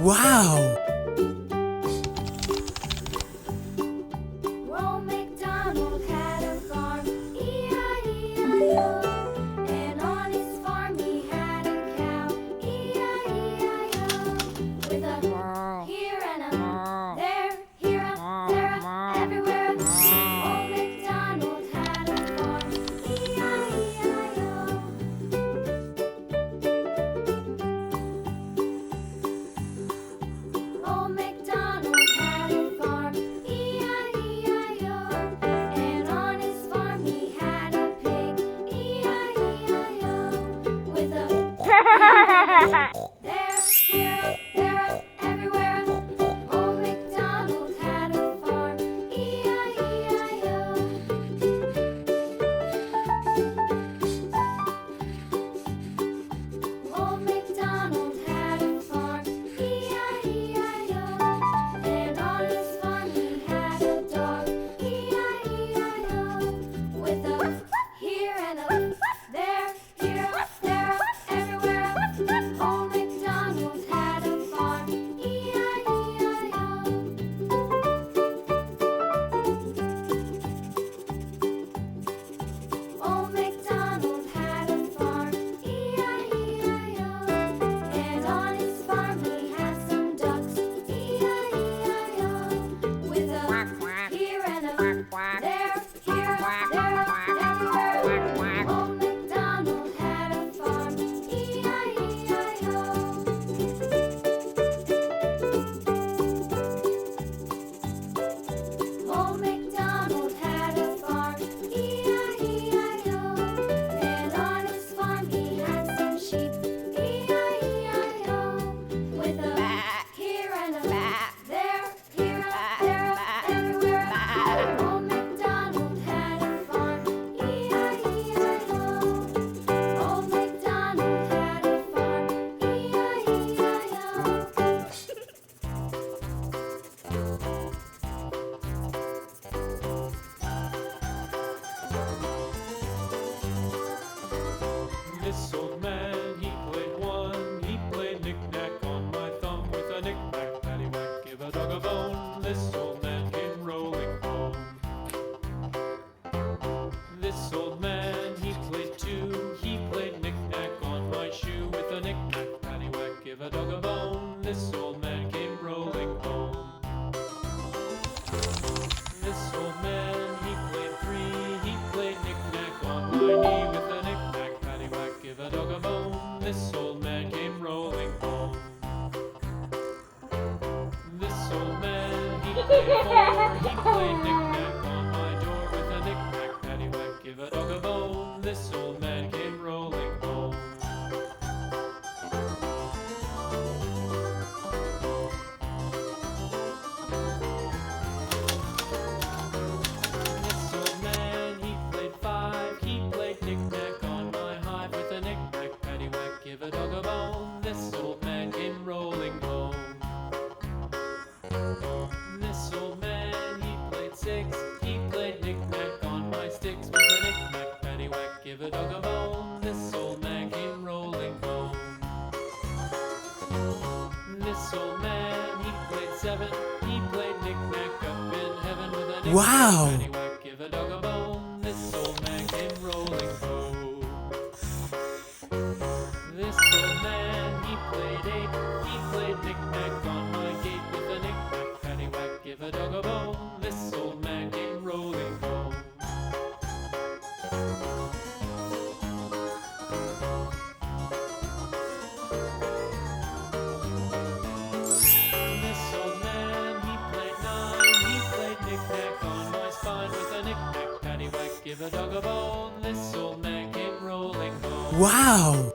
Wow! Old MacDonald had a farm, E-I-E-I-O. And on his farm he had a cow, E-I-E-I-O. With a here and a there, here a, there a, everywhere a. Old MacDonald had a farm, E-I-E-I-O. Old MacDonald had a farm, E-I-E-I-O. And on his farm he had a pig, E-I-E-I-O. With a there, here, there, everywhere. Old MacDonald had a farm, E-I-E-I-O. Old MacDonald had a farm, E-I-E-I-O. And on his farm he had a dog, E-I-E-I-O. With a here and a there, here, there, everywhere. Old MacDonald had a farm, E-I-E-I-O. Old MacDonald had a farm, E-I-E-I-O. And on his farm he had some ducks, E-I-E-I-O. With a here and a there, here, there, everywhere. Old MacDonald had a farm, E-I-E-I-O. Old MacDonald had a farm, E-I-E-I-O. And on his farm he had some sheep, E-I-E-I-O. With a here and a there, here, there, everywhere. Old MacDonald had a farm, E-I-E-I-O. Old MacDonald had a farm, This old man, he played one. He played knick-knack on my thumb with a knick-knack, paddywhack, give a dog a bone. This old man came rolling home. This old man, he played two. He played knick-knack on my shoe with a knick-knack, paddywhack, give a dog a bone. This old man came rolling home. This old man, he played three. He played knick-knack on my knee with a knick-knack, paddywhack, give a dog a bone. This old man came rolling home. This old man, he played four. He played knick-knack on my door with a knick-knack, paddywhack, give a dog a bone. This old man came rolling home. This old man, he played five. He played knick-knack on my hive with a knick-knack, paddywhack, give a dog a bone. This old man came rolling home. This old man, he played six. He played knick-knack on my sticks with a knick-knack, paddywhack, give a dog a bone. This old man came rolling home. This old man, he played seven. He played knick-knack up in heaven with a knick-knack, Wow. paddywhack, give a dog a bone. This old man came rolling home. This old man, he played eight. He played knick-knack on my gate with a knick-knack, paddywhack, give a dog a bone. This old man came rolling home. This old man, he played nine. He played knick-knack on my spine with a knick-knack, paddywhack, give a dog a bone. This old man came rolling home. Wow!